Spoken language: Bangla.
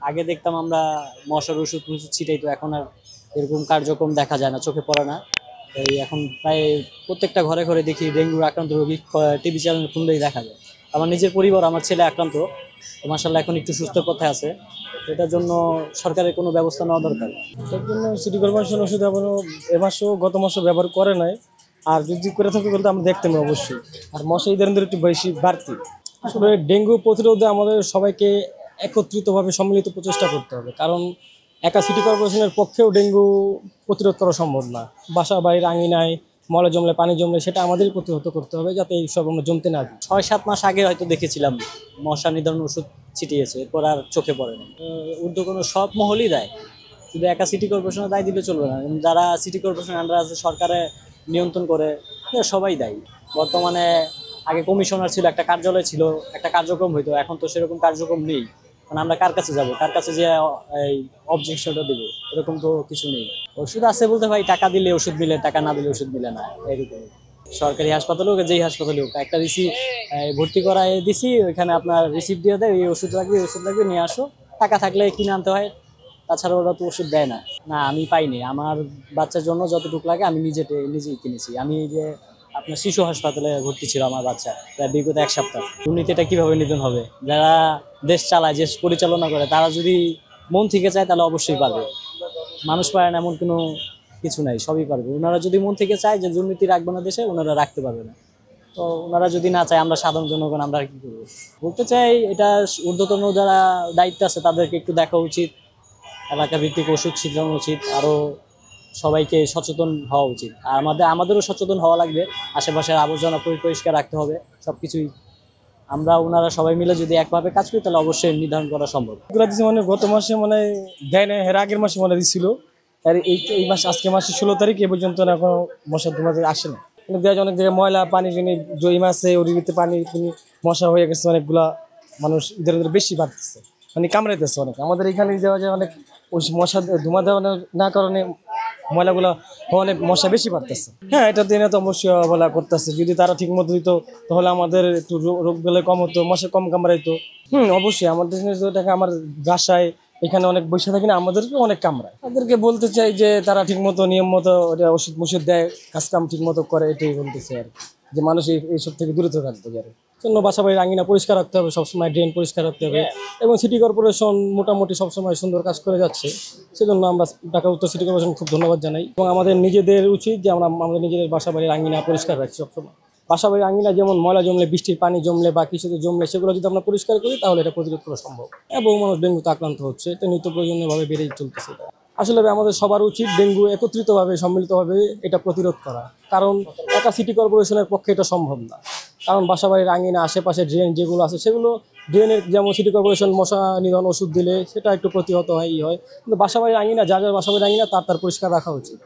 আগে দেখতাম আমরা মশার ওষুধ টষুধ ছিটাই, তো এখন আর এরকম কার্যক্রম দেখা যায় না, চোখে পড়ে না। এই এখন প্রায় প্রত্যেকটা ঘরে ঘরে দেখি ডেঙ্গুর আক্রান্ত রোগী টিভি চ্যানেল খুললেই দেখা যায়। আমার নিজের পরিবার, আমার ছেলে আক্রান্ত, তো মাশাআল্লাহ এখন একটু সুস্থ পথে আছে। এটার জন্য সরকারের কোনো ব্যবস্থা নেওয়া দরকার। তার জন্য সিটি কর্পোরেশন ওষুধ এখনো এ মাসেও গত মাসও ব্যবহার করে নাই। আর যদি করে থাকে বলতে আমরা দেখতাম অবশ্যই। আর মশা এই ধরনের একটু বেশি বাড়তি। আসলে ডেঙ্গু প্রতিরোধে আমাদের সবাইকে একত্রিতভাবে সম্মিলিত প্রচেষ্টা করতে হবে, কারণ একা সিটি কর্পোরেশনের পক্ষেও ডেঙ্গু প্রতিরোধ করা সম্ভব না। বাসা বাড়ির আঙিনায় ময়লা জমলে, পানি জমলে সেটা আমাদেরই প্রতিহত করতে হবে, যাতে এইসব আমরা জমতে না দিই। 6-7 মাস আগে হয়তো দেখেছিলাম মশা নিধন ওষুধ ছিটিয়েছে, এরপর আর চোখে পড়ে না। উদ্যোগ কোনো সব মহলই দেয়, শুধু একা সিটি কর্পোরেশনের দায় দিলে চলবে না। যারা সিটি কর্পোরেশন আন্ডার আছে, সরকারে নিয়ন্ত্রণ করে, এরা সবাই দায়ী। বর্তমানে আগে কমিশনার ছিল, একটা কার্যালয় ছিল, একটা কার্যক্রম হইতো, এখন তো সেরকম কার্যক্রম নেই। মানে আমরা কার কাছে যাব, কার কাছে যে এই অবজেকশনটা দেবো, এরকম তো কিছু নেই। ওষুধ আছে বলতে ভাই, টাকা দিলে ওষুধ মিলে, টাকা না দিলে ওষুধ মিলে না, এরকম। সরকারি হাসপাতালে হোক, যেই হাসপাতালে হোক, একটা ভর্তি করায় দিছি, ওইখানে আপনার রিসিপ্ট দিয়ে দেয়, এই ওষুধ লাগবে, এই ওষুধ লাগবে, নিয়ে আসো। টাকা থাকলে কিনে আনতে হয়, তাছাড়া ওরা তো ওষুধ দেয় না। না, আমি পাইনি। আমার বাচ্চার জন্য যতটুকু লাগে আমি নিজেই কিনেছি। আমি এই যে আপনার শিশু হাসপাতালে ভর্তি ছিল আমার বাচ্চা, প্রায় বিগত 1 সপ্তাহ। দুর্নীতিটা কিভাবে নিধন হবে? যারা দেশ চালায়, দেশ পরিচালনা করে, তারা যদি মন থেকে চায় তাহলে অবশ্যই পারবে। মানুষ পারে না এমন কোনো কিছু নাই, সবই পারবে। ওনারা যদি মন থেকে চায় যে দুর্নীতি রাখবে না দেশে, ওনারা রাখতে পারবে না। তো ওনারা যদি না চায়, আমরা সাধারণ জনগণ আমরা আর কি করবো? বলতে চাই, এটা ঊর্ধ্বতন যারা দায়িত্ব আছে তাদেরকে একটু দেখা উচিত, এলাকা ভিত্তিক ওষুধ ছিটানো উচিত, আরও সবাইকে সচেতন হওয়া উচিত। আর আমাদেরও সচেতন হওয়া লাগবে, আশেপাশের আবর্জনা পরিষ্কার রাখতে হবে, সব কিছুই। আমরা ওনারা সবাই মিলে যদি একভাবে কাজ করি, তাহলে অবশ্যই নির্ধারণ করা সম্ভব। এগুলো দিচ্ছে মানে গত মাসে মানে দেয় না, এর আগের মাসে মানে দিচ্ছিল। আর এই মাস, আজকে মাসে 16 তারিখ এ পর্যন্ত এখনো মশা তোমাদের আসে না। দেওয়া যায় অনেক জায়গায় ময়লা পানি জন্য জয়ী মাছে ওর ভিতরে পানি মশা হয়ে গেছে অনেকগুলা। মানুষ ধীরে ধীরে বেশি বাড়তেছে, মানে কামড়াইতেছে অনেক। আমাদের এখানে দেওয়া যায় অনেক ওই মশা ধোঁয়া দেওয়া না কারণে ময়লাগুলো অনেক মশা বেশি বাড়তেছে। হ্যাঁ, এটা দিনে তো অবশ্যই বলা করতেছে, যদি তারা ঠিক মতো দিত তাহলে আমাদের একটু রোগগুলো কম হতো, মশা কম কামড়াইতো। অবশ্যই আমাদের দেখে আমার বাসায় এখানে অনেক বসে থাকি না, আমাদেরকে অনেক কামড়ায়। তাদেরকে বলতে চাই যে তারা ঠিক মতো নিয়ম মতো ওষুধ মুষুধ দেয়, কাজকাম ঠিক মতো করে, এটাই বলতেছে আর কি। যে মানুষ এইসব থেকে দূরে থাকবে আর জন্য বাসা বাড়ির আঙিনা পরিষ্কার রাখতে হবে, সবসময় ড্রেন পরিষ্কার রাখতে হবে। এবং সিটি কর্পোরেশন মোটামুটি সবসময় সুন্দর কাজ করে যাচ্ছে, সেজন্য আমরা ঢাকা উত্তর সিটি কর্পোরেশন খুব ধন্যবাদ জানাই। এবং আমাদের নিজেদের উচিত যে আমরা আমাদের নিজেদের বাসা বাড়ির আঙিনা পরিষ্কার রাখছি সবসময়। বাসা বাড়ির আঙিনা যেমন ময়লা জমলে, বৃষ্টির পানি জমলে বা কিছুতে জমলে, সেগুলো যদি আমরা পরিষ্কার করি তাহলে এটা প্রতিরোধ করা সম্ভব। এবং মানুষ ডেঙ্গুতে আক্রান্ত হচ্ছে, এটা নিত্য প্রয়োজনীয়ভাবে বেড়েই চলতেছে। আসলে আমাদের সবার উচিত ডেঙ্গু একত্রিতভাবে সম্মিলিতভাবে এটা প্রতিরোধ করা, কারণ একা সিটি কর্পোরেশনের পক্ষে এটা সম্ভব না। কারণ বাসাবাড়ির আঙিনা আশেপাশে ড্রেন যেগুলো আছে, সেগুলো ড্রেনের যেমন সিটি কর্পোরেশন মশা নিধন ওষুধ দিলে সেটা একটু প্রতিহত হয়, কিন্তু বাসাবাড়ির আঙিনা, যার যার বাসাবাড়ির আঙিনা তার পরিষ্কার রাখা উচিত।